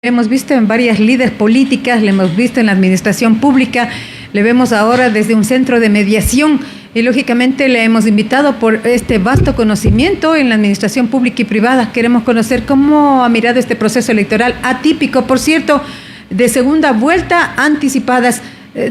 Hemos visto en varias líderes políticas, le hemos visto en la administración pública, le vemos ahora desde un centro de mediación y lógicamente le hemos invitado por este vasto conocimiento en la administración pública y privada. Queremos conocer cómo ha mirado este proceso electoral atípico, por cierto, de segunda vuelta, anticipadas.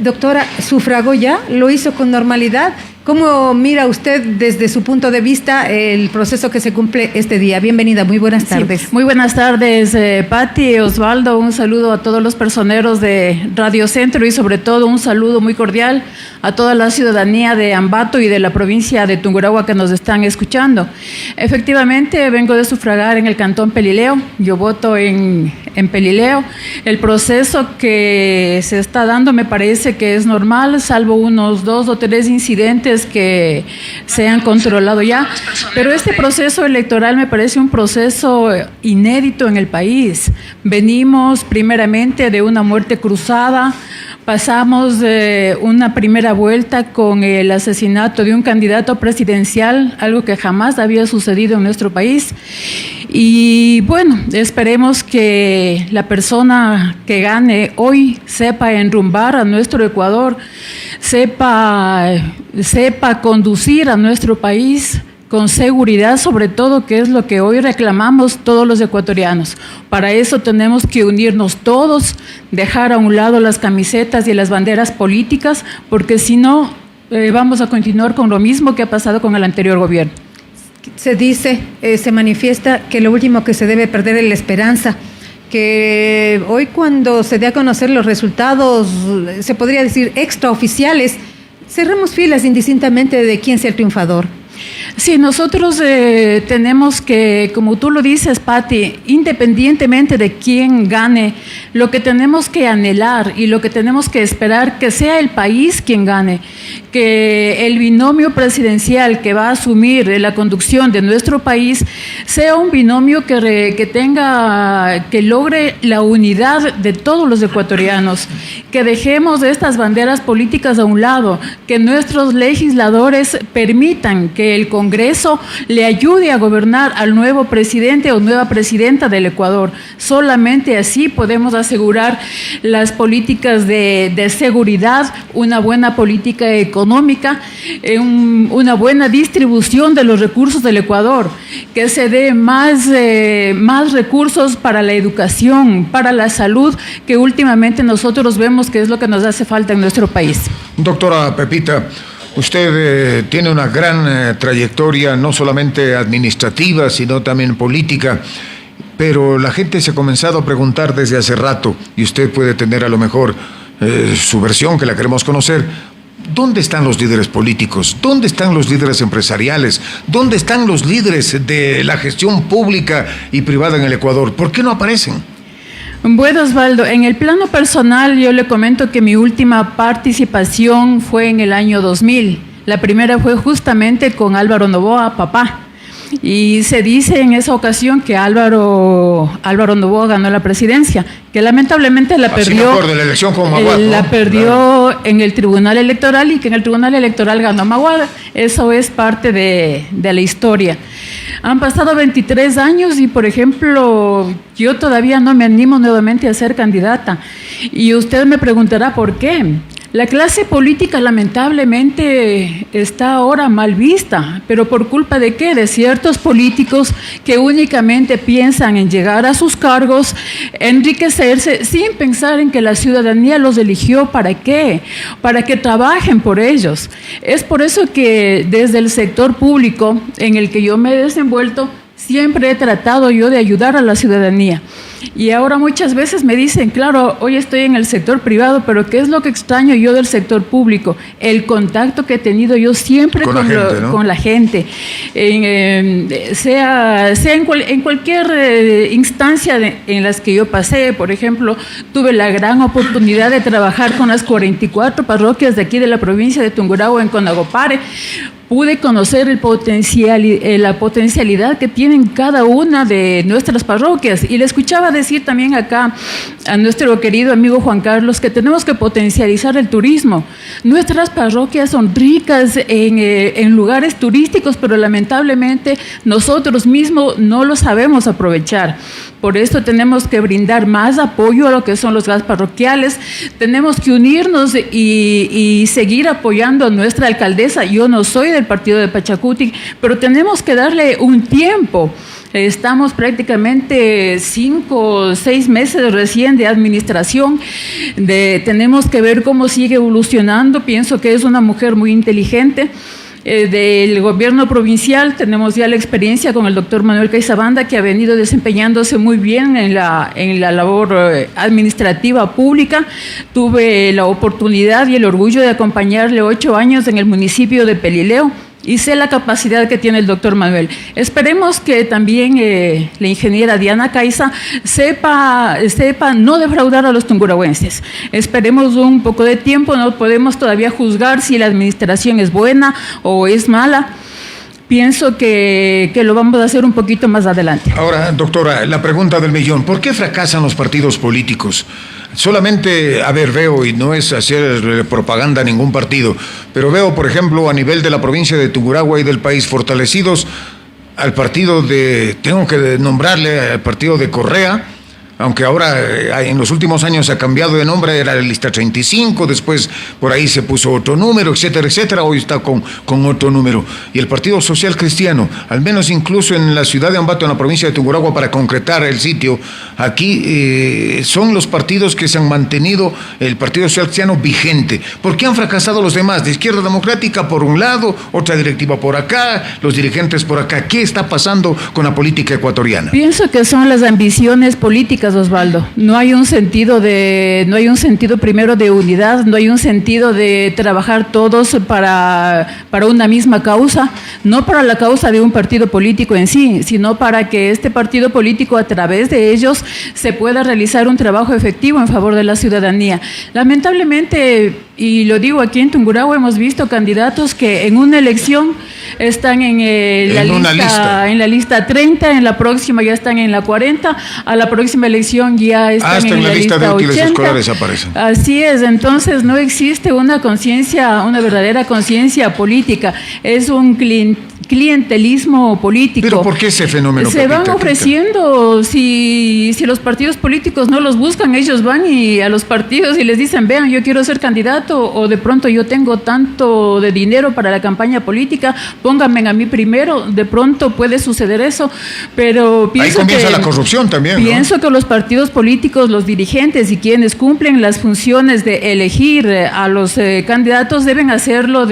Doctora, ¿sufragó ya? ¿Lo hizo con normalidad? ¿Cómo mira usted desde su punto de vista el proceso que se cumple este día? Bienvenida, muy buenas tardes. Sí, muy buenas tardes, Pati, Osvaldo, un saludo a todos los personeros de Radio Centro y sobre todo un saludo muy cordial a toda la ciudadanía de Ambato y de la provincia de Tungurahua que nos están escuchando. Efectivamente, vengo de sufragar en el cantón Pelileo, yo voto en Pelileo. El proceso que se está dando me parece que es normal, salvo unos 2 o 3 incidentes que se han controlado ya, pero este proceso electoral me parece un proceso inédito en el país. Venimos primeramente de una muerte cruzada, pasamos de una primera vuelta con el asesinato de un candidato presidencial, algo que jamás había sucedido en nuestro país. Y bueno, esperemos que la persona que gane hoy sepa enrumbar a nuestro Ecuador, sepa conducir a nuestro país con seguridad, sobre todo, que es lo que hoy reclamamos todos los ecuatorianos. Para eso tenemos que unirnos todos, dejar a un lado las camisetas y las banderas políticas, porque si no, vamos a continuar con lo mismo que ha pasado con el anterior gobierno. Se dice, se manifiesta que lo último que se debe perder es la esperanza, que hoy cuando se dé a conocer los resultados, se podría decir extraoficiales, cerremos filas indistintamente de quién sea el triunfador. Sí, nosotros tenemos que, como tú lo dices, Pati, independientemente de quién gane, lo que tenemos que anhelar y lo que tenemos que esperar que sea el país quien gane, que el binomio presidencial que va a asumir la conducción de nuestro país sea un binomio que logre la unidad de todos los ecuatorianos, que dejemos estas banderas políticas a un lado, que nuestros legisladores permitan que el Congreso le ayude a gobernar al nuevo presidente o nueva presidenta del Ecuador. Solamente así podemos asegurar las políticas de seguridad, una buena política económica, una buena distribución de los recursos del Ecuador, que se dé más recursos para la educación, para la salud, que últimamente nosotros vemos que es lo que nos hace falta en nuestro país. Doctora Pepita, usted tiene una gran trayectoria, no solamente administrativa, sino también política, pero la gente se ha comenzado a preguntar desde hace rato, y usted puede tener a lo mejor su versión, que la queremos conocer. ¿Dónde están los líderes políticos? ¿Dónde están los líderes empresariales? ¿Dónde están los líderes de la gestión pública y privada en el Ecuador? ¿Por qué no aparecen? Bueno, Osvaldo, en el plano personal yo le comento que mi última participación fue en el año 2000. La primera fue justamente con Álvaro Noboa, papá. Y se dice en esa ocasión que Álvaro Noboa ganó la presidencia, que lamentablemente la perdió, de la elección con Maguad, ¿no? La perdió claro, en el Tribunal Electoral, y que en el Tribunal Electoral ganó Maguad. Eso es parte de la historia. Han pasado 23 años y, por ejemplo, yo todavía no me animo nuevamente a ser candidata. Y usted me preguntará por qué. La clase política lamentablemente está ahora mal vista, pero ¿por culpa de qué? De ciertos políticos que únicamente piensan en llegar a sus cargos, enriquecerse, sin pensar en que la ciudadanía los eligió. ¿Para qué? Para que trabajen por ellos. Es por eso que desde el sector público en el que yo me he desenvuelto, siempre he tratado yo de ayudar a la ciudadanía. Y ahora muchas veces me dicen, claro, hoy estoy en el sector privado, pero ¿qué es lo que extraño yo del sector público? El contacto que he tenido yo siempre con la gente. Sea en cualquier instancia en las que yo pasé. Por ejemplo, tuve la gran oportunidad de trabajar con las 44 parroquias de aquí de la provincia de Tungurahua, en Conagopare. Pude conocer la potencialidad que tienen cada una de nuestras parroquias, y le escuchaba quisiera decir también acá a nuestro querido amigo Juan Carlos que tenemos que potencializar el turismo. Nuestras parroquias son ricas en lugares turísticos, pero lamentablemente nosotros mismos no lo sabemos aprovechar. Por eso tenemos que brindar más apoyo a lo que son los gas parroquiales. Tenemos que unirnos y seguir apoyando a nuestra alcaldesa. Yo no soy del partido de Pachacutic, pero tenemos que darle un tiempo. Estamos prácticamente 5 o 6 meses recién de administración. Tenemos que ver cómo sigue evolucionando. Pienso que es una mujer muy inteligente. Del gobierno provincial tenemos ya la experiencia con el doctor Manuel Caizabanda, que ha venido desempeñándose muy bien en la labor administrativa pública. Tuve la oportunidad y el orgullo de acompañarle 8 años en el municipio de Pelileo y sé la capacidad que tiene el doctor Manuel. Esperemos que también la ingeniera Diana Caiza sepa no defraudar a los tungurahuenses. Esperemos un poco de tiempo, no podemos todavía juzgar si la administración es buena o es mala. Pienso que lo vamos a hacer un poquito más adelante. Ahora, doctora, la pregunta del millón, ¿por qué fracasan los partidos políticos? Solamente, veo, y no es hacer propaganda a ningún partido, pero veo, por ejemplo, a nivel de la provincia de Tungurahua y del país, fortalecidos al partido tengo que nombrarle al partido de Correa, aunque ahora en los últimos años ha cambiado de nombre, era la lista 35, después por ahí se puso otro número, etcétera, etcétera, hoy está con otro número. Y el Partido Social Cristiano, al menos incluso en la ciudad de Ambato, en la provincia de Tungurahua, para concretar el sitio, aquí son los partidos que se han mantenido, el Partido Social Cristiano vigente. ¿Por qué han fracasado los demás? De Izquierda Democrática por un lado, otra directiva por acá, los dirigentes por acá. ¿Qué está pasando con la política ecuatoriana? Pienso que son las ambiciones políticas, Osvaldo. No hay un sentido primero de unidad, no hay un sentido de trabajar todos para una misma causa, no para la causa de un partido político en sí, sino para que este partido político, a través de ellos, se pueda realizar un trabajo efectivo en favor de la ciudadanía. Lamentablemente, y lo digo aquí en Tungurahua, hemos visto candidatos que en una elección están en la lista 30, en la próxima ya están en la 40, a la próxima elección ya están en la lista de útiles 80. Escolares aparecen. Así es, entonces no existe una verdadera conciencia política, es un clientelismo político. ¿Pero por qué ese fenómeno? Se van ofreciendo, si los partidos políticos no los buscan, ellos van a los partidos y les dicen, vean, yo quiero ser candidato, o de pronto yo tengo tanto de dinero para la campaña política, pónganme a mí primero. De pronto puede suceder eso, pero pienso ahí comienza la corrupción también, ¿no? Pienso que los partidos políticos, los dirigentes y quienes cumplen las funciones de elegir a los candidatos deben hacerlo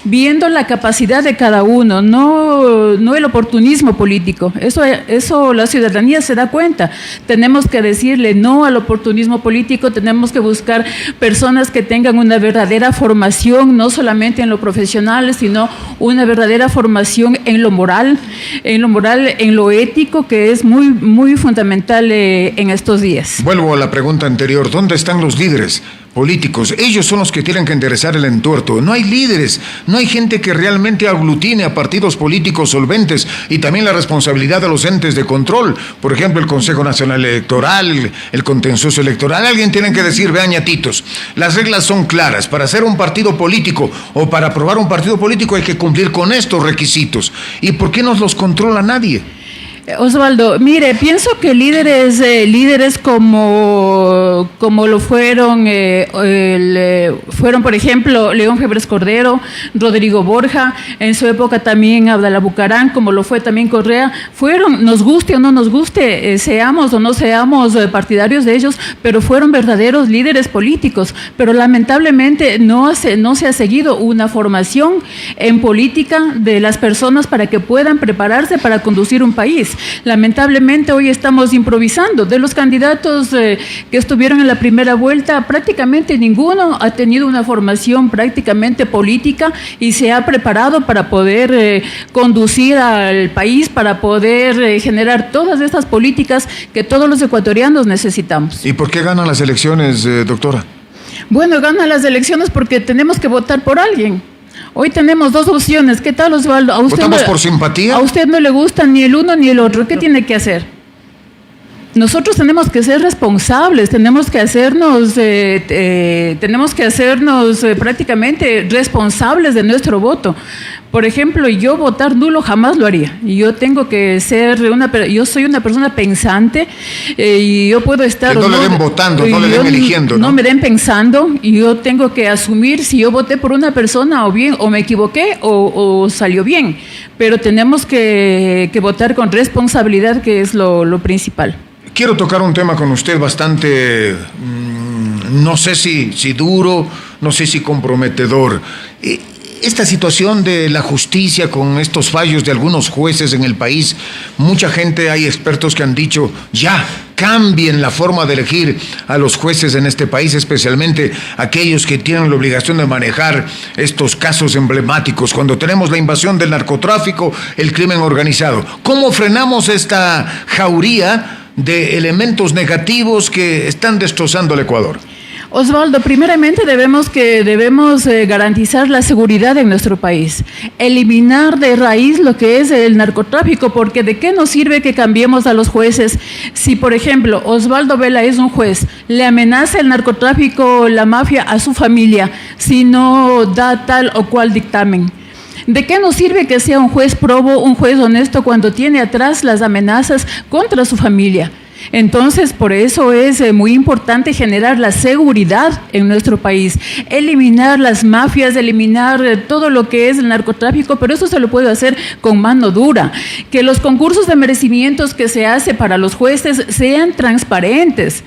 viendo la capacidad de cada uno, no el oportunismo político. Eso la ciudadanía se da cuenta. Tenemos que decirle no al oportunismo político, tenemos que buscar personas que tengan una verdadera formación, no solamente en lo profesional, sino una verdadera formación en lo moral, en lo ético, que es muy, muy fundamental en estos días. Vuelvo a la pregunta anterior, ¿dónde están los líderes políticos? Ellos son los que tienen que enderezar el entuerto. No hay líderes, no hay gente que realmente aglutine a partidos políticos solventes, y también la responsabilidad de los entes de control, por ejemplo el Consejo Nacional Electoral, el Contencioso Electoral. Alguien tiene que decir, vean, ñatitos, las reglas son claras, para hacer un partido político o para aprobar un partido político hay que cumplir con estos requisitos. ¿Y por qué no los controla nadie? Osvaldo, mire, pienso que líderes como lo fueron, por ejemplo, León Febres Cordero, Rodrigo Borja, en su época también Abdalá Bucarán, como lo fue también Correa, nos guste o no nos guste, seamos o no seamos partidarios de ellos, pero fueron verdaderos líderes políticos. Pero lamentablemente no se ha seguido una formación en política de las personas para que puedan prepararse para conducir un país. Lamentablemente hoy estamos improvisando. De los candidatos que estuvieron en la primera vuelta, prácticamente ninguno ha tenido una formación prácticamente política y se ha preparado para poder conducir al país, para poder generar todas estas políticas que todos los ecuatorianos necesitamos. ¿Y por qué ganan las elecciones, doctora? Bueno, ganan las elecciones porque tenemos que votar por alguien. Hoy tenemos dos opciones. ¿Qué tal, Osvaldo? ¿Votamos por simpatía? A usted no le gusta ni el uno ni el otro. ¿Qué tiene que hacer? nosotros tenemos que ser responsables, tenemos que hacernos prácticamente responsables de nuestro voto. Por ejemplo, yo votar nulo jamás lo haría. Yo tengo que ser yo soy una persona pensante y yo puedo estar... Que no le den votando, no le den eligiendo. No me den pensando, y yo tengo que asumir si yo voté por una persona o me equivoqué o salió bien. Pero tenemos que votar con responsabilidad, que es lo principal. Quiero tocar un tema con usted bastante, no sé si duro, no sé si comprometedor. Esta situación de la justicia con estos fallos de algunos jueces en el país, mucha gente, hay expertos que han dicho, ya, cambien la forma de elegir a los jueces en este país, especialmente aquellos que tienen la obligación de manejar estos casos emblemáticos, cuando tenemos la invasión del narcotráfico, el crimen organizado. ¿Cómo frenamos esta jauría de elementos negativos que están destrozando al Ecuador? Osvaldo, primeramente debemos garantizar la seguridad en nuestro país, eliminar de raíz lo que es el narcotráfico, porque ¿de qué nos sirve que cambiemos a los jueces si, por ejemplo, Osvaldo Vela es un juez, le amenaza el narcotráfico, la mafia a su familia si no da tal o cual dictamen? ¿De qué nos sirve que sea un juez probo, un juez honesto, cuando tiene atrás las amenazas contra su familia? Entonces, por eso es muy importante generar la seguridad en nuestro país, eliminar las mafias, eliminar todo lo que es el narcotráfico, pero eso se lo puede hacer con mano dura. Que los concursos de merecimientos que se hace para los jueces sean transparentes,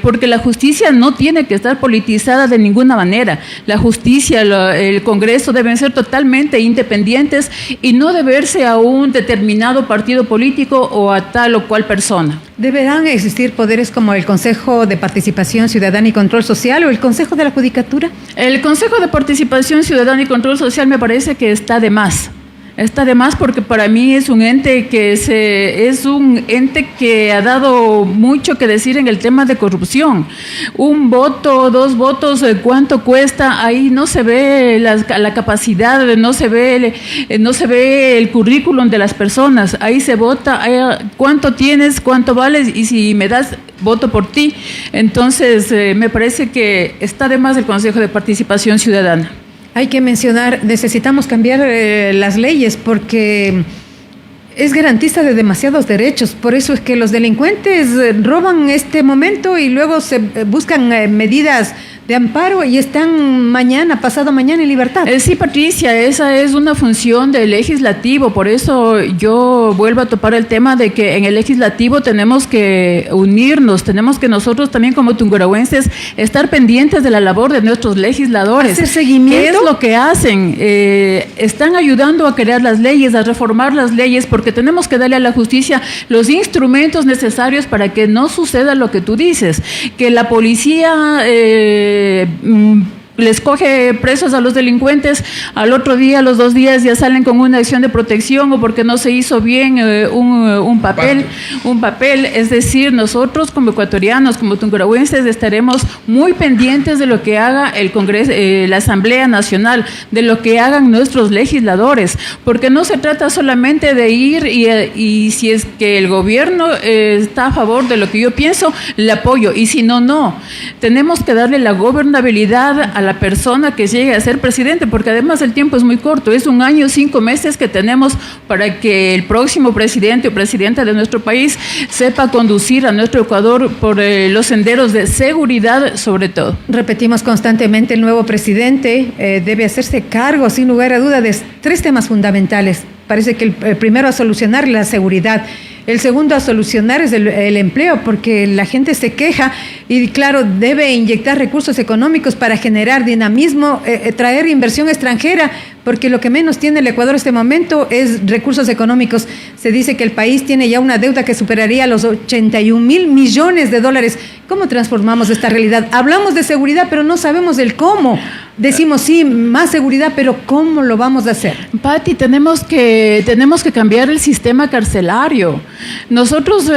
porque la justicia no tiene que estar politizada de ninguna manera. La justicia, el Congreso deben ser totalmente independientes y no deberse a un determinado partido político o a tal o cual persona. ¿Deberán existir poderes como el Consejo de Participación Ciudadana y Control Social o el Consejo de la Judicatura? El Consejo de Participación Ciudadana y Control Social me parece que está de más. Está de más porque para mí es un ente que ha dado mucho que decir en el tema de corrupción. Un voto, 2 votos, ¿cuánto cuesta? Ahí no se ve la capacidad, no se ve el currículum de las personas. Ahí se vota, cuánto tienes, cuánto vales, y si me das, voto por ti. Entonces, me parece que está de más el Consejo de Participación Ciudadana. Hay que mencionar, necesitamos cambiar las leyes porque es garantista de demasiados derechos. Por eso es que los delincuentes roban este momento y luego se buscan medidas de amparo y están pasado mañana en libertad. Sí, Patricia, esa es una función del legislativo. Por eso yo vuelvo a topar el tema de que en el legislativo tenemos que unirnos, tenemos que nosotros también como tungurahuenses estar pendientes de la labor de nuestros legisladores. ¿Hacer seguimiento? ¿Qué es lo que hacen? Están ayudando a crear las leyes, a reformar las leyes, porque tenemos que darle a la justicia los instrumentos necesarios para que no suceda lo que tú dices, que la policía les coge presos a los delincuentes, al otro día, a los 2 días ya salen con una acción de protección o porque no se hizo bien un papel. Es decir, nosotros como ecuatorianos, como tungurahuenses, estaremos muy pendientes de lo que haga el Congreso, la Asamblea Nacional, de lo que hagan nuestros legisladores, porque no se trata solamente de ir y si es que el gobierno está a favor de lo que yo pienso, le apoyo, y si no, no. Tenemos que darle la gobernabilidad a la persona que llegue a ser presidente, porque además el tiempo es muy corto, es 1 año, 5 meses que tenemos para que el próximo presidente o presidenta de nuestro país sepa conducir a nuestro Ecuador por los senderos de seguridad, sobre todo. Repetimos constantemente, el nuevo presidente debe hacerse cargo, sin lugar a duda, de 3 temas fundamentales. Parece que el primero a solucionar la seguridad, el segundo a solucionar es el empleo, porque la gente se queja y claro, debe inyectar recursos económicos para generar dinamismo, traer inversión extranjera, porque lo que menos tiene el Ecuador en este momento es recursos económicos. Se dice que el país tiene ya una deuda que superaría los 81,000 millones de dólares. ¿Cómo transformamos esta realidad? Hablamos de seguridad, pero no sabemos el cómo. decimos sí, más seguridad, pero ¿cómo lo vamos a hacer? Pati, tenemos que cambiar el sistema carcelario. Nosotros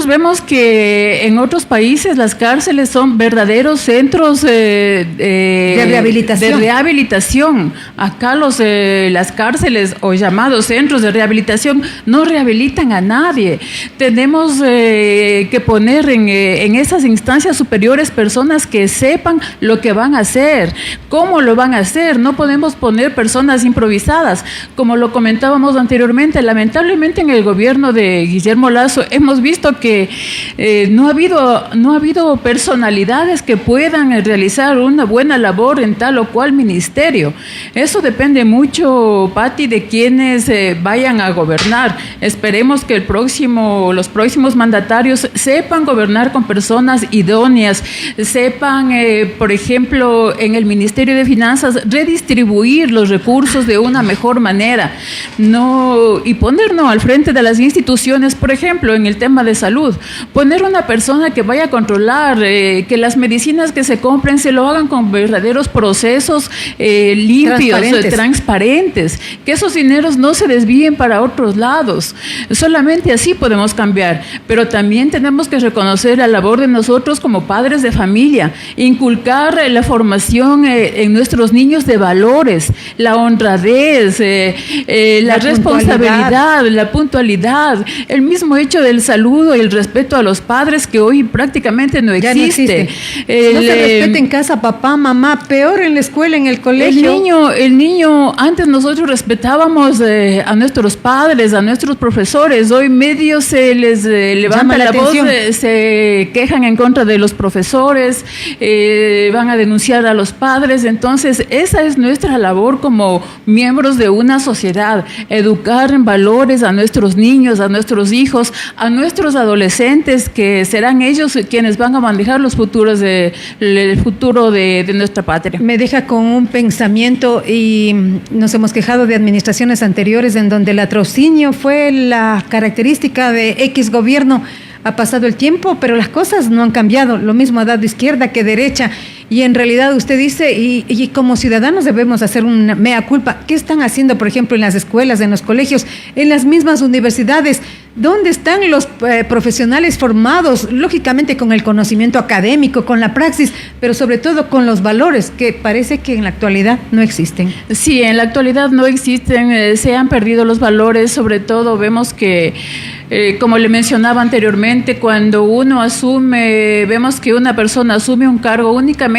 vemos que en otros países las cárceles son verdaderos centros de rehabilitación. Acá las cárceles o llamados centros de rehabilitación no rehabilitan a nadie. Tenemos que poner en esas instancias superiores personas que sepan lo que van a hacer. ¿Cómo lo van a hacer? No podemos poner personas improvisadas. Como lo comentábamos anteriormente, lamentablemente en el gobierno de Guillermo Lasso hemos visto que no ha habido personalidades que puedan realizar una buena labor en tal o cual ministerio. Eso depende mucho, Pati, de quienes vayan a gobernar. Esperemos que los próximos mandatarios sepan gobernar con personas idóneas, sepan, por ejemplo, en el Ministerio de Finanzas redistribuir los recursos de una mejor manera, y ponernos al frente de las instituciones, por ejemplo, en el tema de salud, poner una persona que vaya a controlar que las medicinas que se compren se lo hagan con verdaderos procesos limpios, transparentes, que esos dineros no se desvíen para otros lados. Solamente así podemos cambiar, pero también tenemos que reconocer la labor de nosotros como padres de familia, inculcar la formación en nuestros niños de valores, la honradez, la responsabilidad, la puntualidad, el mismo hecho del saludo y el respeto a los padres que hoy prácticamente no existe. No se respeta en casa papá, mamá, peor en la escuela, en el colegio. El niño, antes nosotros respetábamos a nuestros padres, a nuestros profesores, hoy medio se les levanta la voz, se quejan en contra de los profesores, van a denunciar a los padres. Entonces esa es nuestra labor como miembros de una sociedad, educar en valores a nuestros niños, a nuestros hijos, a nuestros adolescentes, que serán ellos quienes van a manejar el futuro de nuestra patria. Me deja con un pensamiento, y nos hemos quejado de administraciones anteriores en donde el latrocinio fue la característica de X gobierno. Ha pasado el tiempo, pero las cosas no han cambiado. Lo mismo ha dado izquierda que derecha. Y en realidad usted dice, y como ciudadanos debemos hacer una mea culpa. ¿Qué están haciendo, por ejemplo, en las escuelas, en los colegios, en las mismas universidades? ¿Dónde están los profesionales formados, lógicamente con el conocimiento académico, con la praxis, pero sobre todo con los valores, que parece que en la actualidad no existen? Sí, en la actualidad no existen, se han perdido los valores. Sobre todo vemos que, como le mencionaba anteriormente, cuando uno vemos que una persona asume un cargo, únicamente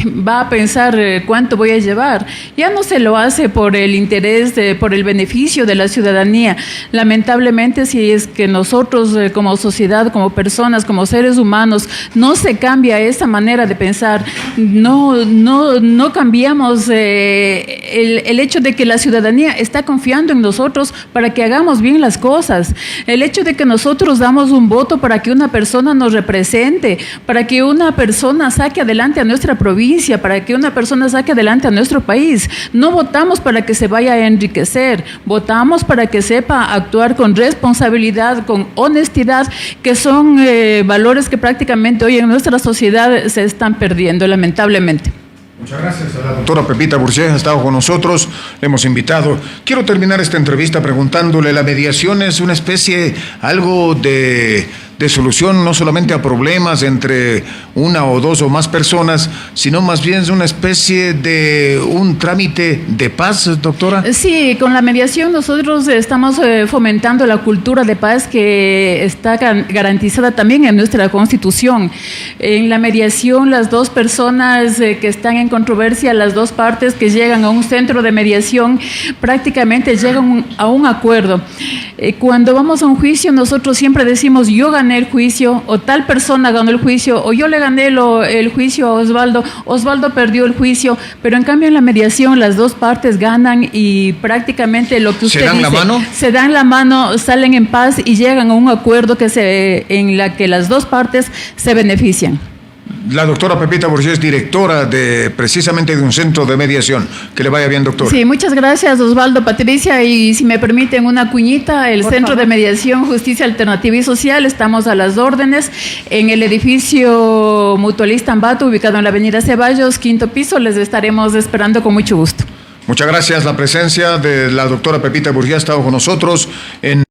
va a pensar cuánto voy a llevar. Ya no se lo hace por el interés, por el beneficio de la ciudadanía. Lamentablemente, si es que nosotros como sociedad, como personas, como seres humanos, no se cambia esa manera de pensar, no cambiamos el hecho de que la ciudadanía está confiando en nosotros para que hagamos bien las cosas, el hecho de que nosotros damos un voto para que una persona nos represente, para que una persona saque adelante a nuestra provincia, para que una persona saque adelante a nuestro país. No votamos para que se vaya a enriquecer, votamos para que sepa actuar con responsabilidad, con honestidad, que son valores que prácticamente hoy en nuestra sociedad se están perdiendo, lamentablemente. Muchas gracias a la doctora Pepita Bourget, ha estado con nosotros, le hemos invitado. Quiero terminar esta entrevista preguntándole, ¿la mediación es una especie, algo de solución no solamente a problemas entre una o dos o más personas, sino más bien es una especie de un trámite de paz, doctora? Sí, con la mediación nosotros estamos fomentando la cultura de paz que está garantizada también en nuestra Constitución. En la mediación, las dos personas que están en controversia, las dos partes que llegan a un centro de mediación, prácticamente llegan a un acuerdo. Cuando vamos a un juicio, nosotros siempre decimos, yo gané el juicio, o tal persona ganó el juicio, o yo le gané el juicio a Osvaldo, Osvaldo perdió el juicio, pero en cambio en la mediación las dos partes ganan y prácticamente lo que usted dice, se dan la mano, salen en paz y llegan a un acuerdo en la que las dos partes se benefician. La doctora Pepita Burgés, directora precisamente de un centro de mediación. Que le vaya bien, doctor. Sí, muchas gracias, Osvaldo, Patricia, y si me permiten una cuñita, el Centro de Mediación, Justicia Alternativa y Social, estamos a las órdenes en el edificio Mutualista Ambato, ubicado en la avenida Ceballos, 5º piso, les estaremos esperando con mucho gusto. Muchas gracias. La presencia de la doctora Pepita Burgés ha estado con nosotros en